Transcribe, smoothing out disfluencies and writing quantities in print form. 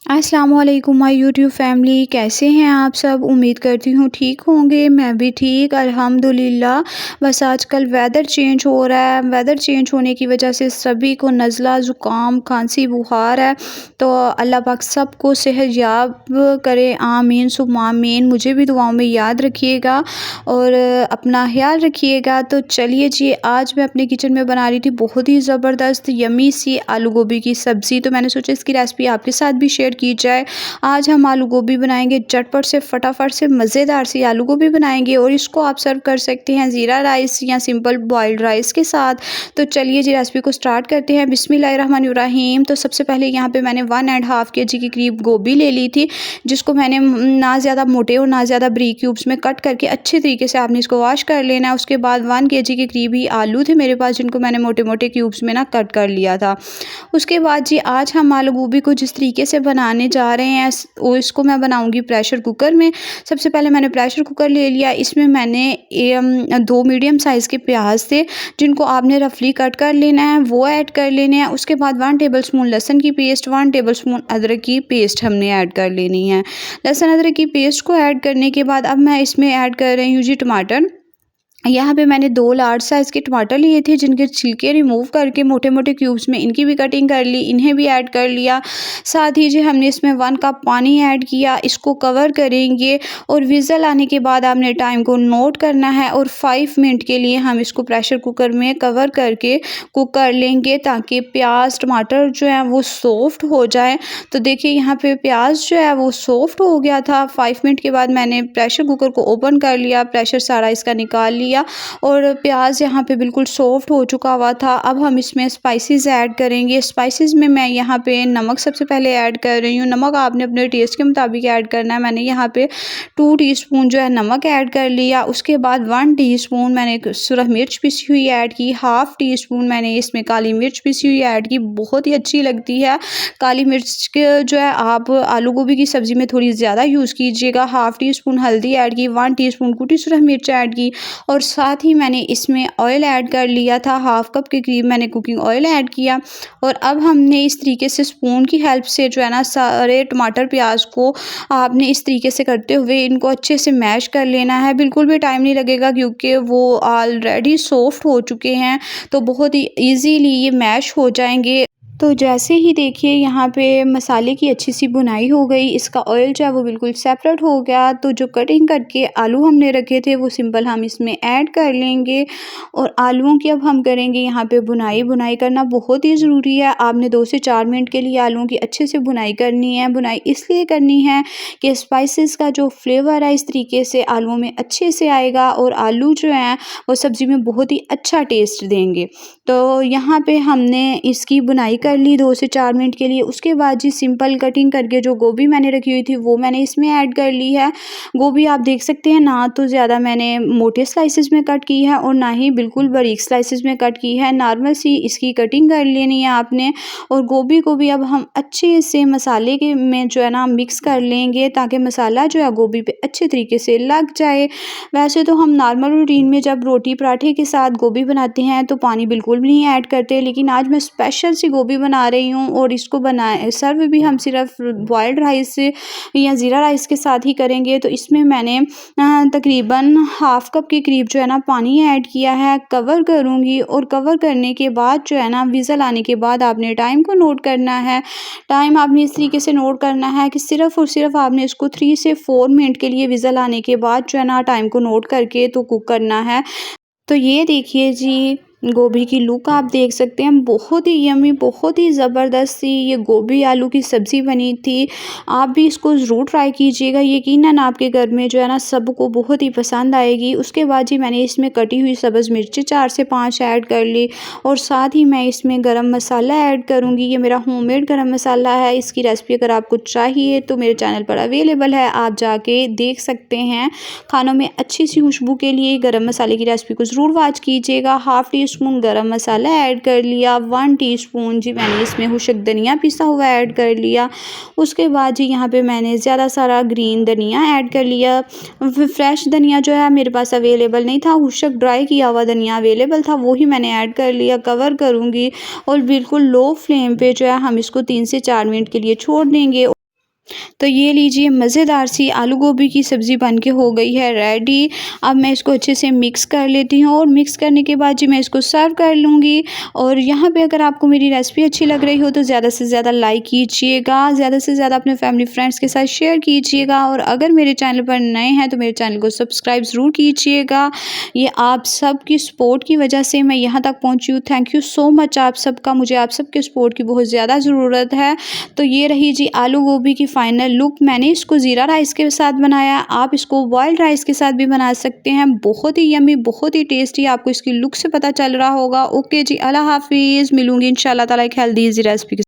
अस्सलाम वालेकुम my YouTube family, कैसे हैं आप सब। उम्मीद करती हूँ ठीक होंगे। मैं भी ठीक अल्हम्दुलिल्लाह। बस आजकल वेदर चेंज हो रहा है, वेदर चेंज होने की वजह से सभी को नज़ला ज़ुकाम खांसी बुखार है। तो अल्लाह पाक सबको सेहतयाब करे, आमीन सुम्मा आमीन। मुझे भी दुआओं में याद रखिएगा और अपना ख्याल रखिएगा। तो चलिए जी, आज मैं अपने किचन में बना रही थी बहुत ही ज़बरदस्त यमी सी आलू गोभी की सब्ज़ी। तो मैंने सोचा इसकी रेसिपी आपके साथ भी शेयर की जाए। आज हम आलू गोभी बनाएंगे, झटपट से फटाफट से मज़ेदार सी आलू गोभी बनाएंगे और इसको आप सर्व कर सकते हैं ज़ीरा राइस या सिंपल बॉइल्ड राइस के साथ। तो चलिए जी, रेसिपी को स्टार्ट करते हैं। बिस्मिल्लाहिर्रहमानिर्रहीम। तो सबसे पहले यहाँ पे मैंने 1.5 केजी के करीब गोभी ले ली थी, जिसको मैंने ना ज़्यादा मोटे और ना ज़्यादा बारीक क्यूब्स में कट करके अच्छे तरीके से आपने इसको वॉश कर लेना है। उसके बाद 1 केजी के करीब ही आलू थे मेरे पास, जिनको मैंने मोटे मोटे क्यूब्स में ना कट कर लिया था। उसके बाद जी, आज हम आलू गोभी को जिस तरीके से बनाने जा रहे हैं वो इसको मैं बनाऊंगी प्रेशर कुकर में। सबसे पहले मैंने प्रेशर कुकर ले लिया। इसमें मैंने 2 मीडियम साइज़ के प्याज थे, जिनको आपने रफली कट कर लेना है, वो ऐड कर लेने हैं। उसके बाद 1 टेबलस्पून लहसुन की पेस्ट, 1 टेबलस्पून अदरक की पेस्ट हमने ऐड कर लेनी है। लहसुन अदरक की पेस्ट को ऐड करने के बाद अब मैं इसमें ऐड कर रही हूँ जी टमाटर। यहाँ पे मैंने 2 लार्ज साइज़ के टमाटर लिए थे, जिनके छिलके रिमूव करके मोटे मोटे क्यूब्स में इनकी भी कटिंग कर ली, इन्हें भी ऐड कर लिया। साथ ही जो हमने इसमें 1 कप पानी ऐड किया, इसको कवर करेंगे और विज़ल आने के बाद आपने टाइम को नोट करना है और 5 मिनट के लिए हम इसको प्रेशर कुकर में कवर करके कुक कर लेंगे, ताकि प्याज टमाटर जो है वो सॉफ्ट हो जाए। तो देखिए यहाँ पे प्याज जो है वो सॉफ्ट हो गया था। 5 मिनट के बाद मैंने प्रेशर कुकर को ओपन कर लिया, प्रेशर सारा इसका निकाल लिया और प्याज यहाँ पे बिल्कुल सॉफ्ट हो चुका हुआ था। अब हम इसमें स्पाइसेस ऐड करेंगे। स्पाइसेस में मैं यहाँ पे नमक सबसे पहले ऐड कर रही हूँ। नमक आपने अपने टेस्ट के मुताबिक ऐड करना है। मैंने यहाँ पे 2 टीस्पून जो है नमक ऐड कर लिया। उसके बाद 1 टीस्पून मैंने सुरख मिर्च पिसी हुई ऐड की, हाफ़ टी स्पून मैंने इसमें काली मिर्च पिसी हुई ऐड की। बहुत ही अच्छी लगती है काली मिर्च के जो है, आप आलू गोभी की सब्ज़ी में थोड़ी ज़्यादा यूज़ कीजिएगा। हाफ़ टी स्पून हल्दी ऐड की, 1 टीस्पून कुटी सुरख मिर्च ऐड की और साथ ही मैंने इसमें ऑयल ऐड कर लिया था। हाफ़ कप के करीब मैंने कुकिंग ऑयल ऐड किया और अब हमने इस तरीके से स्पून की हेल्प से जो है ना, सारे टमाटर प्याज को आपने इस तरीके से करते हुए इनको अच्छे से मैश कर लेना है। बिल्कुल भी टाइम नहीं लगेगा, क्योंकि वो ऑलरेडी सॉफ्ट हो चुके हैं, तो बहुत ही ईज़िली ये मैश हो जाएंगे। तो जैसे ही देखिए यहाँ पे मसाले की अच्छी सी भुनाई हो गई, इसका ऑयल जो है वो बिल्कुल सेपरेट हो गया। तो जो कटिंग करके आलू हमने रखे थे वो सिंपल हम इसमें ऐड कर लेंगे और आलूओं की अब हम करेंगे यहाँ पे भुनाई। भुनाई करना बहुत ही ज़रूरी है। आपने 2 से 4 मिनट के लिए आलूओं की अच्छे से भुनाई करनी है। भुनाई इसलिए करनी है कि स्पाइसेस का जो फ्लेवर है इस तरीके से आलूओं में अच्छे से आएगा और आलू जो हैं वो सब्ज़ी में बहुत ही अच्छा टेस्ट देंगे। तो यहाँ पे हमने इसकी भुनाई कर ली 2 से 4 मिनट के लिए। उसके बाद जी, सिंपल कटिंग करके जो गोभी मैंने रखी हुई थी वो मैंने इसमें ऐड कर ली है। गोभी आप देख सकते हैं, ना तो ज़्यादा मैंने मोटे स्लाइसेस में कट की है और ना ही बिल्कुल बारीक स्लाइसेस में कट की है। नॉर्मल सी इसकी कटिंग कर लेनी है आपने। और गोभी को भी अब हम अच्छे से मसाले के में जो है ना मिक्स कर लेंगे, ताकि मसाला जो है गोभी पे अच्छे तरीके से लग जाए। वैसे तो हम नॉर्मल रूटीन में जब रोटी पराठे के साथ गोभी बनाते हैं तो पानी बिल्कुल भी नहीं ऐड करते, लेकिन आज मैं स्पेशल सी गोभी बना रही हूँ और इसको बनाए सर्व भी हम सिर्फ बॉइल्ड राइस या ज़ीरा राइस के साथ ही करेंगे। तो इसमें मैंने तकरीबन हाफ़ कप के करीब जो है ना पानी ऐड किया है। कवर करूँगी और कवर करने के बाद जो है ना, विज़ल आने के बाद आपने टाइम को नोट करना है। टाइम आपने इस तरीके से नोट करना है कि सिर्फ़ और सिर्फ आपने इसको 3 से 4 मिनट के लिए विज़ल आने के बाद जो है ना, टाइम को नोट करके तो कुक करना है। तो ये देखिए जी, गोभी की लुक आप देख सकते हैं, बहुत ही यम्मी, बहुत ही ज़बरदस्त सी ये गोभी आलू की सब्ज़ी बनी थी। आप भी इसको ज़रूर ट्राई कीजिएगा, यकीनन आपके घर में जो है ना सबको बहुत ही पसंद आएगी। उसके बाद जी, मैंने इसमें कटी हुई सब्ज़ मिर्ची 4 से 5 ऐड कर ली और साथ ही मैं इसमें गरम मसाला ऐड करूँगी। ये मेरा होममेड गरम मसाला है। इसकी रेसिपी अगर आपको चाहिए तो मेरे चैनल पर अवेलेबल है, आप जाके देख सकते हैं। खानों में अच्छी सी खुशबू के लिए गरम मसाले की रेसिपी को ज़रूर वॉच कीजिएगा। हाफ़ टी स्पून गरम मसाला ऐड कर लिया, 1 टीस्पून जी मैंने इसमें खुशक धनिया पिसा हुआ ऐड कर लिया। उसके बाद जी, यहाँ पे मैंने ज़्यादा सारा ग्रीन धनिया ऐड कर लिया। फ्रेश धनिया जो है मेरे पास अवेलेबल नहीं था, खुशक ड्राई किया हुआ धनिया अवेलेबल था, वो ही मैंने ऐड कर लिया। कवर करूँगी और बिल्कुल लो फ्लेम पे जो है हम इसको 3 से 4 मिनट के लिए छोड़ देंगे। तो ये लीजिए मज़ेदार सी आलू गोभी की सब्ज़ी बन के हो गई है रेडी। अब मैं इसको अच्छे से मिक्स कर लेती हूँ और मिक्स करने के बाद जी मैं इसको सर्व कर लूँगी। और यहाँ पे अगर आपको मेरी रेसिपी अच्छी लग रही हो तो ज़्यादा से ज़्यादा लाइक कीजिएगा, ज़्यादा से ज़्यादा अपने फैमिली फ्रेंड्स के साथ शेयर कीजिएगा और अगर मेरे चैनल पर नए हैं तो मेरे चैनल को सब्सक्राइब ज़रूर कीजिएगा। ये आप सबकी सपोर्ट की वजह से मैं यहाँ तक पहुँची हूँ। थैंक यू सो मच आप सबका, मुझे आप सबके सपोर्ट की बहुत ज़्यादा ज़रूरत है। तो ये रही जी आलू गोभी की फाइनल लुक। मैंने इसको ज़ीरा राइस के साथ बनाया, आप इसको बॉइल्ड राइस के साथ भी बना सकते हैं। बहुत ही यम्मी, बहुत ही टेस्टी, आपको इसकी लुक से पता चल रहा होगा। ओके जी, अल्लाह हाफ़िज़। मिलूँगी इंशाल्लाह ताला एक हेल्दी ईज़ी रेसिपी के